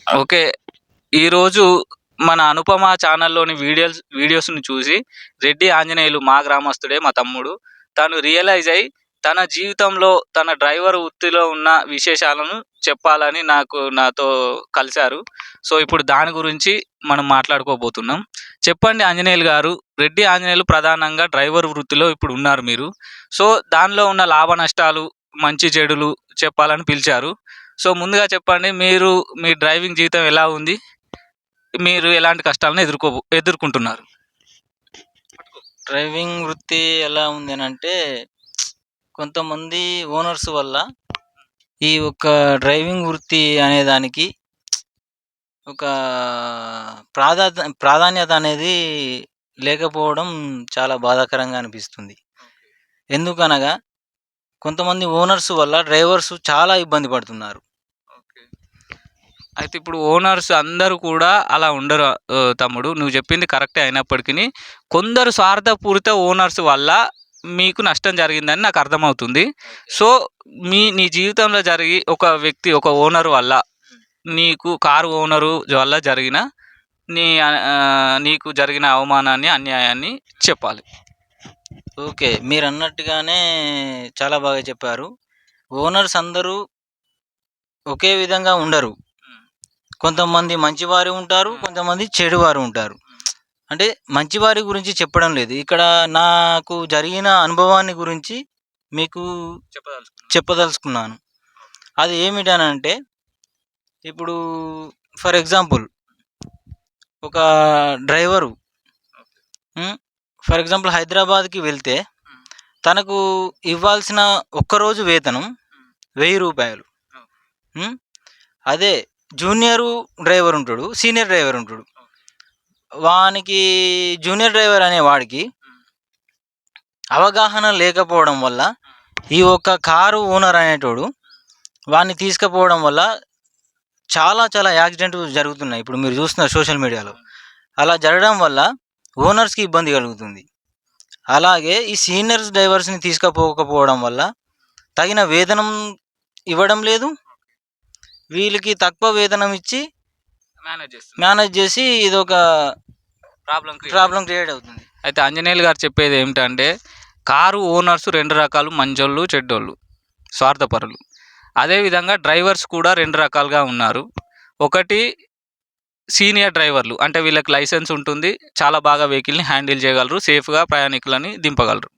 Okay. ఈరోజు మన అనుపమ ఛానల్‌లోని వీడియోస్‌ని చూసి రెడ్డి ఆంజనేయులు మా గ్రామస్తుడే మా తమ్ముడు. తను రియలైజ్ అయ్యి తన జీవితంలో తన డ్రైవర్ వృత్తిలో ఉన్న విశేషాలను చెప్పాలని నాతో కలిసారు. సో, ఇప్పుడు దాని గురించి మనం మాట్లాడుకోబోతున్నాం. చెప్పండి ఆంజనేయులు గారు. రెడ్డి ఆంజనేయులు ప్రధానంగా డ్రైవర్ వృత్తిలో ఇప్పుడు ఉన్నారు మీరు. సో, దానిలో ఉన్న లాభ నష్టాలు, మంచి చెడులు చెప్పాలని పిలిచారు. సో, ముందుగా చెప్పండి మీ డ్రైవింగ్ జీవితం ఎలా ఉంది? మీరు ఎలాంటి కష్టాలను ఎదుర్కొంటున్నారు? డ్రైవింగ్ వృత్తి ఎలా ఉంది అనంటే, కొంతమంది ఓనర్స్ వల్ల ఈ యొక్క డ్రైవింగ్ వృత్తి అనే దానికి ఒక ప్రాధాన్యత అనేది లేకపోవడం చాలా బాధాకరంగా అనిపిస్తుంది. ఎందుకనగా కొంతమంది ఓనర్స్ వల్ల డ్రైవర్స్ చాలా ఇబ్బంది పడుతున్నారు. ఓకే. అయితే ఇప్పుడు ఓనర్స్ అందరూ కూడా అలా ఉండరు తమ్ముడు. నువ్వు చెప్పింది కరెక్టే అయినప్పటికిని కొందరు స్వార్థపూరిత ఓనర్స్ వల్ల మీకు నష్టం జరిగిందని నాకు అర్థమవుతుంది. సో, నీ జీవితంలో ఒక ఓనర్ వల్ల నీకు కారు ఓనరు వల్ల జరిగిన నీకు జరిగిన అవమానాన్ని, అన్యాయాన్ని చెప్పాలి. ఓకే. మీరన్నట్టుగానే చాలా బాగా చెప్పారు. ఓనర్స్ అందరూ ఒకే విధంగా ఉండరు. కొంతమంది మంచివారు ఉంటారు, కొంతమంది చెడువారు ఉంటారు. అంటే మంచివారి గురించి చెప్పడం లేదు. ఇక్కడ నాకు జరిగిన అనుభవాన్ని గురించి మీకు చెప్పదలుచుకున్నాను. అది ఏమిటనంటే, ఇప్పుడు ఫర్ ఎగ్జాంపుల్ ఒక డ్రైవరు ఫర్ ఎగ్జాంపుల్ హైదరాబాద్‌కి వెళ్తే తనకు ఇవ్వాల్సిన ఒక్కరోజు వేతనం రూ. 1000. అదే జూనియరు డ్రైవర్ ఉంటాడు, సీనియర్ డ్రైవర్ ఉంటాడు. వానికి జూనియర్ డ్రైవర్ అనేవాడికి అవగాహన లేకపోవడం వల్ల ఈ ఒక్క కారు ఓనర్ అనేటోడు వాడిని తీసుకుపోవడం వల్ల చాలా చాలా యాక్సిడెంట్ జరుగుతున్నాయి. ఇప్పుడు మీరు చూస్తున్నారు సోషల్ మీడియాలో. అలా జరగడం వల్ల ఓనర్స్కి ఇబ్బంది కలుగుతుంది. అలాగే ఈ సీనియర్స్ డ్రైవర్స్ని తీసుకుపోకపోవడం వల్ల తగిన వేతనం ఇవ్వడం లేదు. వీళ్ళకి తక్కువ వేతనం ఇచ్చి మేనేజ్ చేసి ఇదొక ప్రాబ్లం క్రియేట్ అవుతుంది. అయితే ఆంజనేయులు గారు చెప్పేది ఏమిటంటే, కారు ఓనర్స్ 2 రకాలు, మంచోళ్ళు, చెడ్డోళ్ళు, స్వార్థపరులు. అదేవిధంగా డ్రైవర్స్ కూడా 2 రకాలుగా ఉన్నారు. ఒకటి సీనియర్ డ్రైవర్లు, అంటే వీళ్ళకి లైసెన్స్ ఉంటుంది, చాలా బాగా వెహికల్ని హ్యాండిల్ చేయగలరు, సేఫ్గా ప్రయాణికులని దింపగలరు.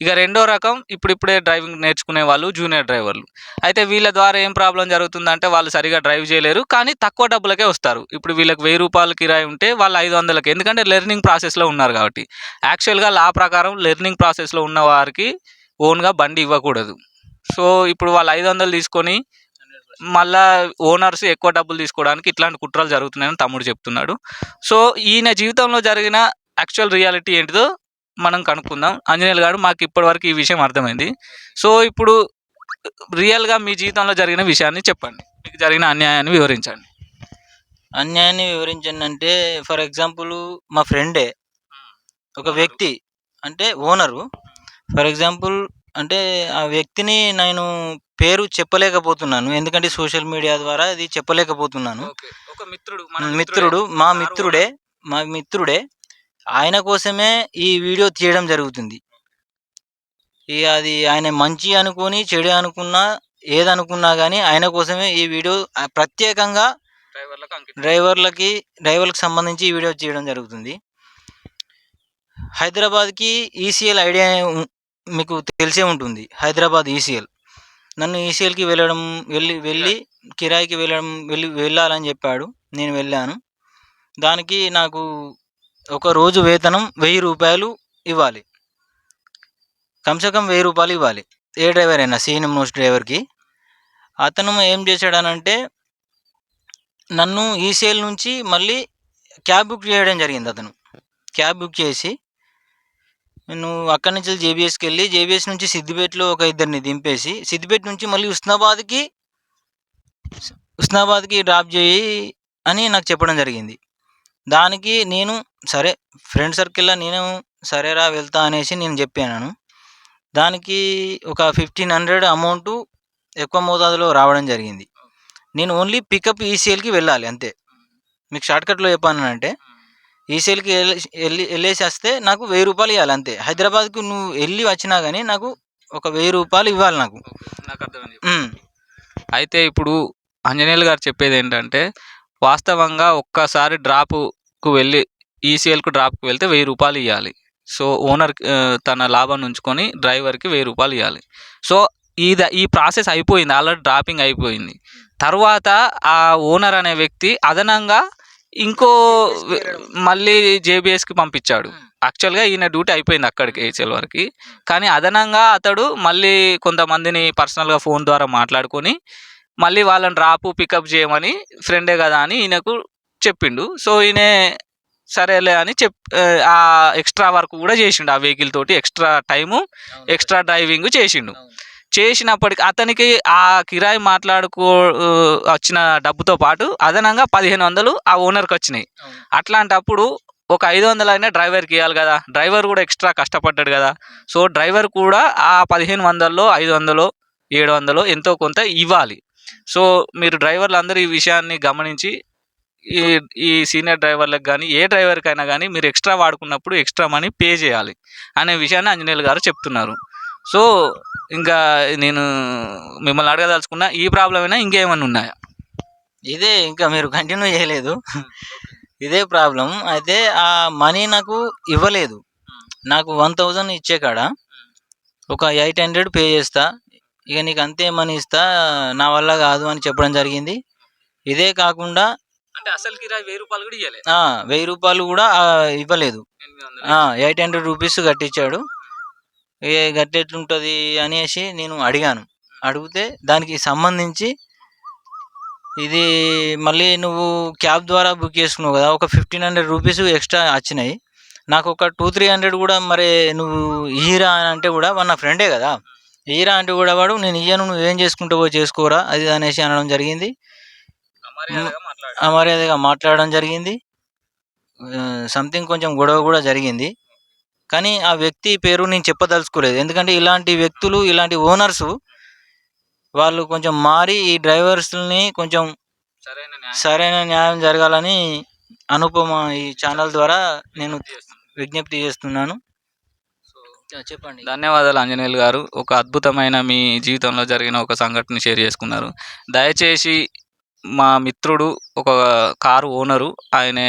ఇక రెండో రకం ఇప్పుడిప్పుడే డ్రైవింగ్ నేర్చుకునే వాళ్ళు, జూనియర్ డ్రైవర్లు. అయితే వీళ్ళ ద్వారా ఏం ప్రాబ్లం జరుగుతుందంటే, వాళ్ళు సరిగా డ్రైవ్ చేయలేరు, కానీ తక్కువ డబ్బులకే వస్తారు. ఇప్పుడు వీళ్ళకి రూ. 1000 కిరాయి ఉంటే వాళ్ళు 500కి, ఎందుకంటే లెర్నింగ్ ప్రాసెస్లో ఉన్నారు కాబట్టి. యాక్చువల్గా లా ప్రకారం లెర్నింగ్ ప్రాసెస్లో ఉన్న వారికి ఓన్గా బండి ఇవ్వకూడదు. సో, ఇప్పుడు వాళ్ళు 500 తీసుకొని మళ్ళా ఓనర్స్ ఎక్కువ డబ్బులు తీసుకోవడానికి ఇట్లాంటి కుట్రలు జరుగుతున్నాయని తమ్ముడు చెప్తున్నాడు. సో, ఈయన జీవితంలో జరిగిన యాక్చువల్ రియాలిటీ ఏంటిదో మనం కనుక్కుందాం. ఆంజనేయులు గారు, మాకు ఇప్పటివరకు ఈ విషయం అర్థమైంది. సో, ఇప్పుడు రియల్గా మీ జీవితంలో జరిగిన విషయాన్ని చెప్పండి. మీకు జరిగిన అన్యాయాన్ని వివరించండి. అన్యాయాన్ని వివరించండి అంటే, ఫర్ ఎగ్జాంపుల్ మా ఫ్రెండే ఒక వ్యక్తి, అంటే ఓనరు. ఫర్ ఎగ్జాంపుల్ అంటే ఆ వ్యక్తిని నేను పేరు చెప్పలేకపోతున్నాను, ఎందుకంటే సోషల్ మీడియా ద్వారా అది చెప్పలేకపోతున్నాను. ఒక మా మిత్రుడే ఆయన కోసమే ఈ వీడియో తీయడం జరుగుతుంది. ఇక అది ఆయన మంచి అనుకొని చెడు అనుకున్నా ఏదనుకున్నా కానీ ఆయన కోసమే ఈ వీడియో ప్రత్యేకంగా డ్రైవర్లకు సంబంధించి ఈ వీడియో చేయడం జరుగుతుంది. హైదరాబాద్కి ఈసీఎల్ ఐడియా మీకు తెలిసే ఉంటుంది. హైదరాబాద్ ఈసీఎల్, నన్ను ఈసీఎల్కి వెళ్ళి కిరాయికి వెళ్ళాలని చెప్పాడు. నేను వెళ్ళాను. దానికి నాకు ఒక రోజు వేతనం రూ. 1000 ఇవ్వాలి. కమ్సకం రూ. 1000 ఇవ్వాలి. ఏ డ్రైవర్ అయినా, సీనియర్ మోస్ట్ డ్రైవర్కి. అతను ఏం చేశాడనంటే, నన్ను ఈసీఎల్ నుంచి మళ్ళీ క్యాబ్ బుక్ చేయడం జరిగింది. అతను క్యాబ్ బుక్ చేసి నేను అక్కడి నుంచి జేబీఎస్కి వెళ్ళి, జేబీఎస్ నుంచి సిద్దిపేటలో ఒక ఇద్దరిని దింపేసి, సిద్దిపేట నుంచి మళ్ళీ ఉస్నాబాద్కి డ్రాప్ చేయి అని నాకు చెప్పడం జరిగింది. దానికి నేను సరే, ఫ్రెండ్ సర్కిల్లో నేను సరేరా వెళ్తా అనేసి నేను చెప్పాను. దానికి ఒక 1500 అమౌంట్ ఎక్కువ మోతాదులో రావడం జరిగింది. నేను ఓన్లీ పికప్ ఈసీఎల్కి వెళ్ళాలి అంతే. మీకు షార్ట్కట్లో చెప్పానంటే ఈసీఎల్కి వెళ్ళేసి వస్తే నాకు 1000 రూపాయలు ఇవ్వాలి అంతే. హైదరాబాద్కు నువ్వు వెళ్ళి వచ్చినా కానీ నాకు ఒక 1000 రూపాయలు ఇవ్వాలి నాకు. నాకు అర్థమైంది. ఉమ్, అయితే ఇప్పుడు ఆంజనేయులు గారు చెప్పేది ఏంటంటే వాస్తవంగా ఒక్కసారి డ్రాప్కు వెళ్ళి ఈసీఎల్కు డ్రాప్కి వెళ్తే 1000 రూపాయలు ఇవ్వాలి. సో ఓనర్ తన లాభాన్ని ఉంచుకొని డ్రైవర్కి 1000 రూపాయలు ఇవ్వాలి. సో ఈ ప్రాసెస్ అయిపోయింది, ఆల్రెడీ డ్రాపింగ్ అయిపోయింది. తర్వాత ఆ ఓనర్ అనే వ్యక్తి అదనంగా ఇంకో మళ్ళీ జేబీఎస్కి పంపించాడు. యాక్చువల్గా ఈయన డ్యూటీ అయిపోయింది అక్కడికి హెచ్ఎల్ వరకు, కానీ అదనంగా అతడు మళ్ళీ కొంతమందిని పర్సనల్గా ఫోన్ ద్వారా మాట్లాడుకొని మళ్ళీ వాళ్ళని డ్రాపు పికప్ చేయమని ఫ్రెండే కదా అని ఈయనకు చెప్పిండు. సో ఈయన సరేలే అని ఆ ఎక్స్ట్రా వర్క్ కూడా చేసిండు. ఆ వెహికల్ తోటి ఎక్స్ట్రా టైము ఎక్స్ట్రా డ్రైవింగ్ చేసిండు. చేసినప్పటికి అతనికి ఆ కిరాయి వచ్చిన డబ్బుతో పాటు అదనంగా 1500 ఆ ఓనర్కి వచ్చినాయి. అట్లాంటప్పుడు ఒక 500 అయినా డ్రైవర్కి ఇవ్వాలి కదా, డ్రైవర్ కూడా ఎక్స్ట్రా కష్టపడ్డాడు కదా. సో డ్రైవర్ కూడా ఆ 1500లో 500 700 ఎంతో కొంత ఇవ్వాలి. సో మీరు డ్రైవర్లు అందరూ ఈ విషయాన్ని గమనించి ఈ సీనియర్ డ్రైవర్లకు కానీ ఏ డ్రైవర్కైనా కానీ మీరు ఎక్స్ట్రా వాడుకున్నప్పుడు ఎక్స్ట్రా మనీ పే చేయాలి అనే విషయాన్ని ఆంజనేయులు గారు చెప్తున్నారు. సో ఇంకా నేను మిమ్మల్ని అడగదలుచుకున్నా, ఈ ప్రాబ్లం అయినా ఇంకేమైనా ఉన్నాయా? ఇదే ఇంకా మీరు కంటిన్యూ చేయలేదు. ఇదే ప్రాబ్లం. అయితే ఆ మనీ నాకు ఇవ్వలేదు. నాకు 1000 ఇచ్చే కాడ ఒక 800 పే చేస్తా, ఇక నీకు అంతే మనీ ఇస్తా, నా వల్ల కాదు అని చెప్పడం జరిగింది. ఇదే కాకుండా అంటే అసలు కిరాయి 1000 రూపాయలు కూడా ఇవ్వలేదు. 1000 రూపాయలు కూడా ఇవ్వలేదు. 800 రూపీస్ కట్టించాడు. గట్టెట్లుంటుంది అనేసి నేను అడిగాను. అడిగితే దానికి సంబంధించి ఇది మళ్ళీ నువ్వు క్యాబ్ ద్వారా బుక్ చేసుకున్నావు కదా, ఒక 1500 రూపీస్ ఎక్స్ట్రా వచ్చినాయి. నాకు ఒక 200-300 కూడా మరి నువ్వు ఇయ్యరా అని అంటే కూడా వాడు నా ఫ్రెండే కదా, ఇయ్యరా అంటే కూడా వాడు నేను ఇయ్యను, నువ్వు ఏం చేసుకుంటావో చేసుకోరా అది అనేసి అనడం జరిగింది. అమర్యాదగా మాట్లాడడం జరిగింది. సంథింగ్ కొంచెం గొడవ కూడా జరిగింది. కానీ ఆ వ్యక్తి పేరు నేను చెప్పదలుచుకోలేదు. ఎందుకంటే ఇలాంటి వ్యక్తులు, ఇలాంటి ఓనర్సు వాళ్ళు కొంచెం మారి ఈ డ్రైవర్స్ని కొంచెం సరైన న్యాయం జరగాలని అనుపమ ఈ ఛానల్ ద్వారా నేను విజ్ఞప్తి చేస్తున్నాను. చెప్పండి. ధన్యవాదాలు ఆంజనేయులు గారు. ఒక అద్భుతమైన మీ జీవితంలో జరిగిన ఒక సంఘటన షేర్ చేసుకున్నారు. దయచేసి మా మిత్రుడు ఒక కారు ఓనరు, ఆయన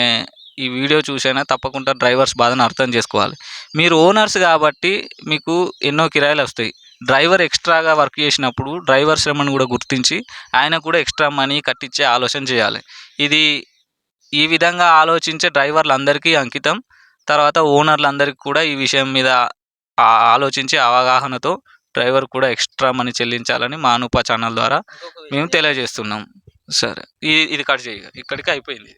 ఈ వీడియో చూసైనా తప్పకుండా డ్రైవర్స్ బాధను అర్థం చేసుకోవాలి. మీరు ఓనర్స్ కాబట్టి మీకు ఎన్నో కిరాయిలు వస్తాయి. డ్రైవర్ ఎక్స్ట్రాగా వర్క్ చేసినప్పుడు డ్రైవర్ శ్రమను కూడా గుర్తించి ఆయన కూడా ఎక్స్ట్రా మనీ కట్టించే ఆలోచన చేయాలి. ఇది ఈ విధంగా ఆలోచించే డ్రైవర్లందరికీ అంకితం. తర్వాత ఓనర్లందరికీ కూడా ఈ విషయం మీద ఆలోచించి అవగాహనతో డ్రైవర్ కూడా ఎక్స్ట్రా మనీ చెల్లించాలని మా అనూప ఛానల్ ద్వారా మేము తెలియజేస్తున్నాం. సరే, ఇది కట్ చేయ, ఇక్కడికి అయిపోయింది.